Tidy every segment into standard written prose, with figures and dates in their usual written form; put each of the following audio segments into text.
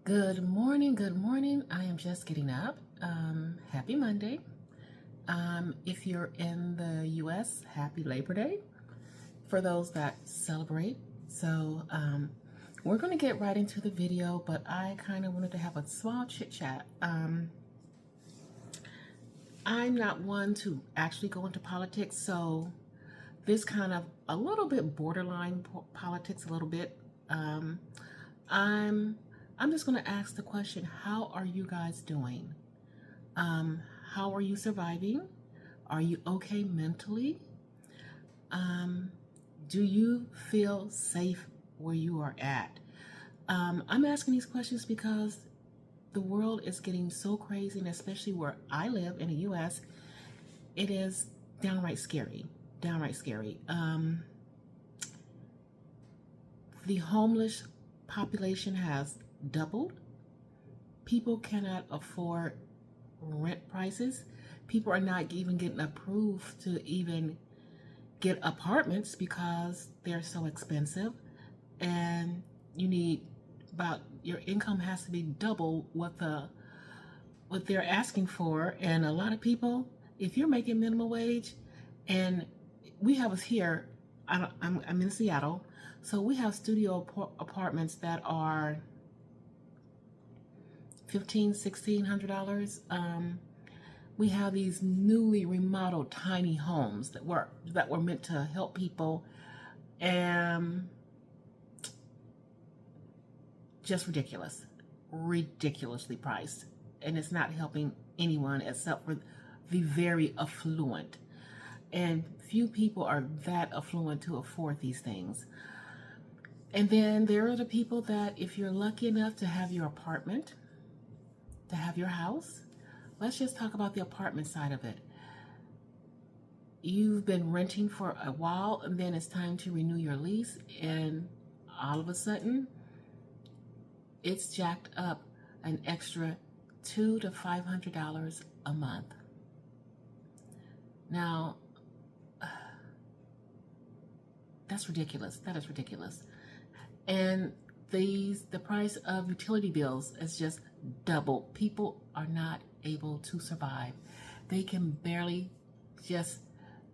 Good morning. Good morning. I am just getting up. Happy Monday. If you're in the US, happy Labor Day for those that celebrate. We're going to get right into the video, but I kind of wanted to have a small chit chat. I'm not one to actually go into politics, so this kind of a little bit borderline politics, a little bit. I'm I'm just going to ask the question, how are you guys doing? How are you surviving? Are you okay mentally? Do you feel safe where you are at? I'm asking these questions because the world is getting so crazy, and especially where I live in the US, it is downright scary. Downright scary. The homeless population has doubled. People cannot afford rent prices. People are not even getting approved to even get apartments because they're so expensive, and you need about your income has to be double what they're asking for. And a lot of people, if you're making minimum wage, and we have us here, I'm in Seattle, so we have studio apartments that are $1,500-$1,600. We have these newly remodeled tiny homes that were meant to help people, and just ridiculously priced, and it's not helping anyone except for the very affluent. And few people are that affluent to afford these things. And then there are the people that, if you're lucky enough to have your apartment, to have your house, let's just talk about the apartment side of it. You've been renting for a while, and then it's time to renew your lease, and all of a sudden, it's jacked up an extra $200 to $500 a month. Now, that's ridiculous. That is ridiculous. And the price of utility bills is just double. People are not able to survive. They can barely just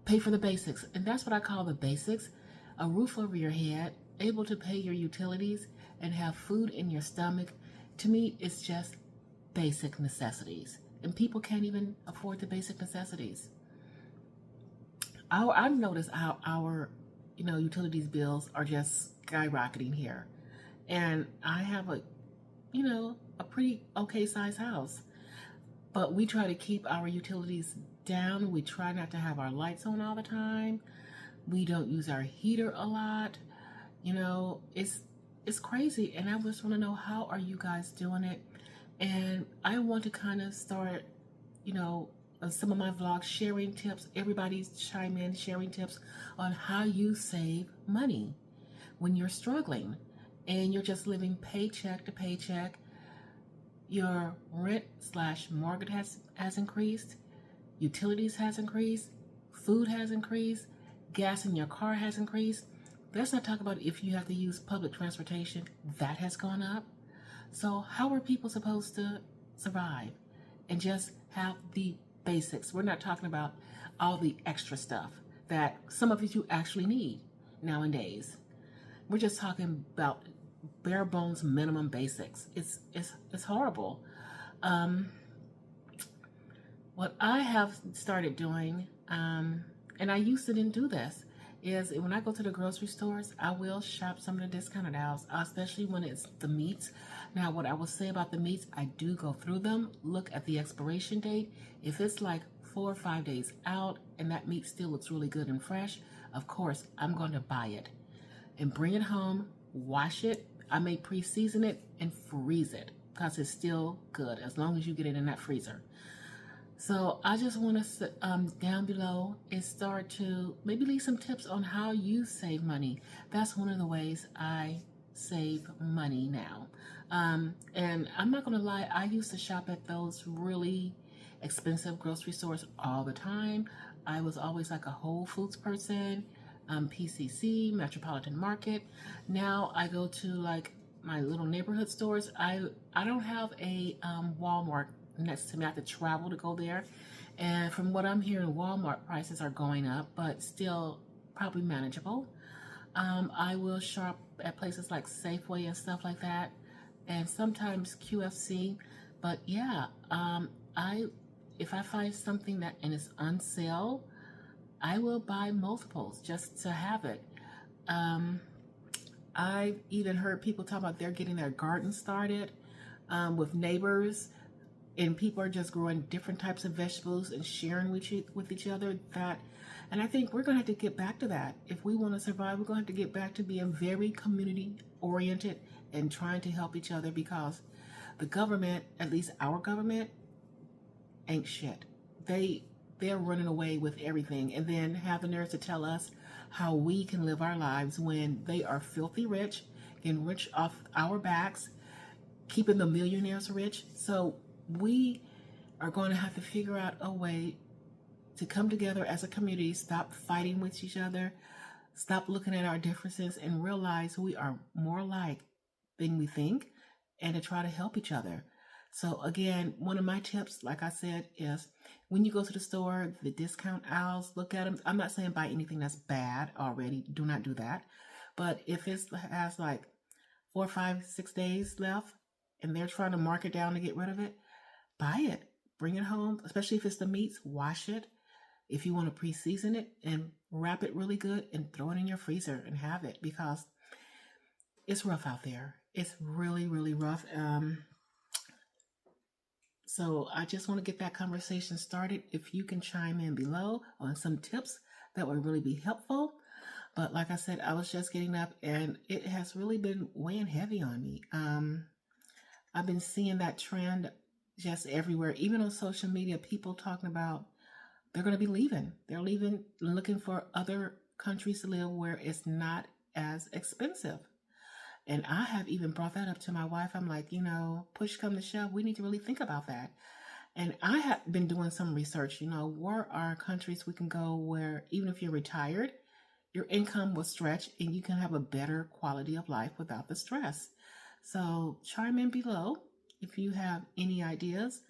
pay for the basics. And that's what I call the basics. A roof over your head, able to pay your utilities, and have food in your stomach. To me, it's just basic necessities. And people can't even afford the basic necessities. I've noticed how our utilities bills are just skyrocketing here. And I have a pretty okay sized house. But we try to keep our utilities down. We try not to have our lights on all the time. We don't use our heater a lot. It's crazy. And I just want to know, how are you guys doing it? And I want to kind of start, some of my vlogs sharing tips. Everybody's chime in, sharing tips on how you save money when you're struggling and you're just living paycheck to paycheck. Your rent/mortgage has increased, utilities has increased, food has increased, gas in your car has increased. Let's not talk about if you have to use public transportation, that has gone up. So how are people supposed to survive and just have the basics? We're not talking about all the extra stuff that some of you actually need nowadays. We're just talking about bare bones minimum basics. It's horrible. What I have started doing, and I used to didn't do this, is when I go to the grocery stores, I will shop some of the discounted aisles, especially when it's the meats. Now, what I will say about the meats, I do go through them, look at the expiration date. If it's like 4 or 5 days out and that meat still looks really good and fresh, of course, I'm going to buy it and bring it home, wash it. I may pre-season it and freeze it because it's still good as long as you get it in that freezer. So I just want to down below is start to maybe leave some tips on how you save money. That's one of the ways I save money now. And I'm not going to lie, I used to shop at those really expensive grocery stores all the time. I was always like a Whole Foods person, PCC, Metropolitan Market. Now I go to like my little neighborhood stores. I don't have a Walmart next to me. I have to travel to go there. And from what I'm hearing, Walmart prices are going up, but still probably manageable. I will shop at places like Safeway and stuff like that, and sometimes QFC. But yeah, I if I find something that and it's on sale, I will buy multiples just to have it. Um, I've even heard people talk about they're getting their garden started with neighbors, and people are just growing different types of vegetables and sharing with each other. And I think we're going to have to get back to that. If we want to survive, we're going to have to get back to being very community oriented and trying to help each other, because the government, at least our government, ain't shit. They're running away with everything, and then have the nerve to tell us how we can live our lives when they are filthy rich, getting rich off our backs, keeping the millionaires rich. So we are going to have to figure out a way to come together as a community, stop fighting with each other, stop looking at our differences, and realize we are more alike than we think, and to try to help each other. So again, one of my tips, like I said, is when you go to the store, the discount aisles, look at them. I'm not saying buy anything that's bad already. Do not do that. But if it has like 4, 5, 6 days left and they're trying to mark it down to get rid of it, buy it. Bring it home, especially if it's the meats, wash it. If you want to pre-season it and wrap it really good and throw it in your freezer and have it, because it's rough out there. It's really, really rough. So I just want to get that conversation started. If you can chime in below on some tips, that would really be helpful. But like I said, I was just getting up and it has really been weighing heavy on me. I've been seeing that trend just everywhere, even on social media, people talking about they're going to be leaving. They're leaving, looking for other countries to live where it's not as expensive. And I have even brought that up to my wife. I'm like, push come to shove, we need to really think about that. And I have been doing some research, where are countries we can go where even if you're retired, your income will stretch and you can have a better quality of life without the stress. So chime in below if you have any ideas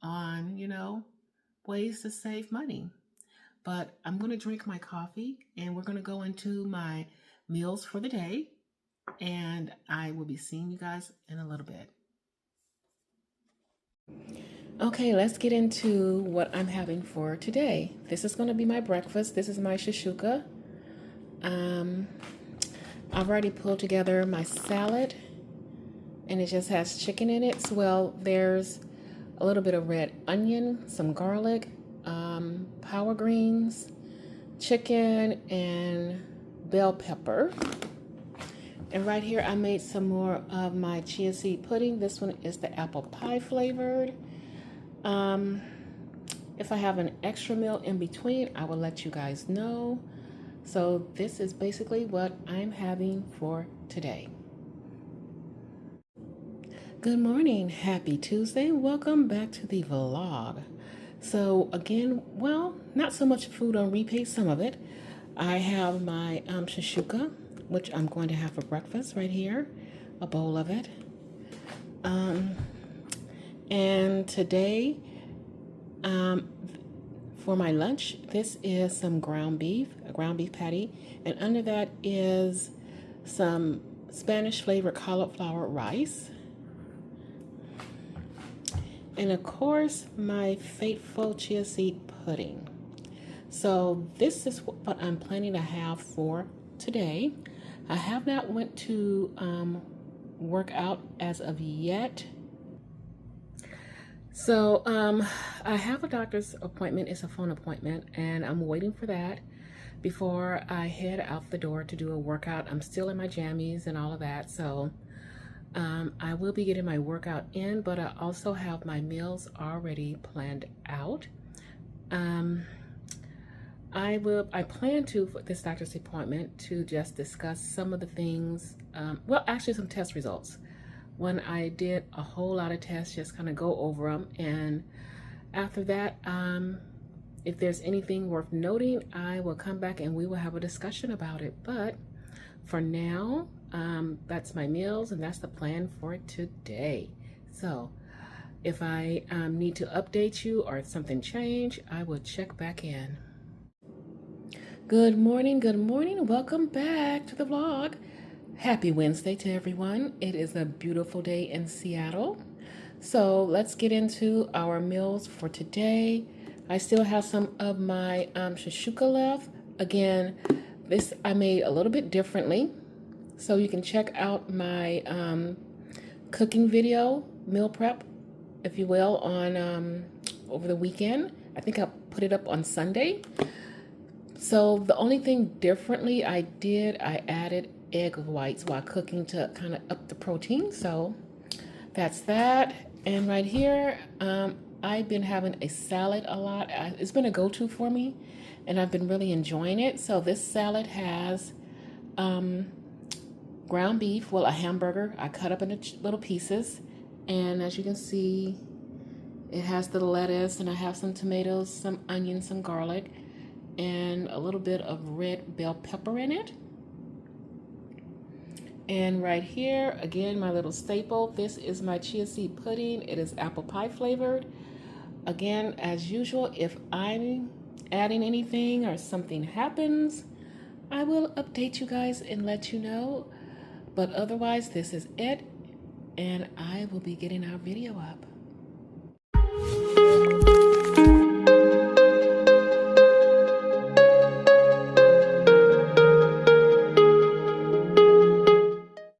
on, ways to save money. But I'm going to drink my coffee and we're going to go into my meals for the day. And I will be seeing you guys in a little bit. Okay, let's get into what I'm having for today. This is going to be my breakfast. This is my shashuka. I've already pulled together my salad, and it just has chicken in it. So, well, there's a little bit of red onion, some garlic, power greens, chicken, and bell pepper. And right here, I made some more of my chia seed pudding. This one is the apple pie flavored. If I have an extra meal in between, I will let you guys know. So this is basically what I'm having for today. Good morning. Happy Tuesday. Welcome back to the vlog. So again, well, not so much food on repeat, some of it. I have my shashuka, which I'm going to have for breakfast right here, a bowl of it. And today, for my lunch, this is some ground beef, a ground beef patty, and under that is some Spanish flavored cauliflower rice. And of course, my faithful chia seed pudding. So this is what I'm planning to have for today. I have not went to work out as of yet. So I have a doctor's appointment. It's a phone appointment, and I'm waiting for that before I head out the door to do a workout. I'm still in my jammies and all of that, so I will be getting my workout in, but I also have my meals already planned out. I plan to, for this doctor's appointment, to just discuss some of the things, well, actually some test results. When I did a whole lot of tests, just kind of go over them. And after that, if there's anything worth noting, I will come back and we will have a discussion about it. But for now, That's my meals, and that's the plan for today. So if I need to update you or something change, I will check back in. Good morning, good morning. Welcome back to the vlog. Happy Wednesday to everyone. It is a beautiful day in Seattle. So let's get into our meals for today. I still have some of my shashuka left. Again, this I made a little bit differently. So you can check out my cooking video, meal prep, if you will, on over the weekend. I think I put it up on Sunday. So the only thing differently I did, I added egg whites while cooking to kind of up the protein. So that's that. And right here, I've been having a salad a lot. It's been a go-to for me, and I've been really enjoying it. So this salad has ground beef, well, a hamburger. I cut up into little pieces. And as you can see, it has the lettuce, and I have some tomatoes, some onions, some garlic, and a little bit of red bell pepper in it. And right here, again, my little staple, this is my chia seed pudding. It is apple pie flavored. Again, as usual, if I'm adding anything or something happens, I will update you guys and let you know. But otherwise, this is it, and I will be getting our video up.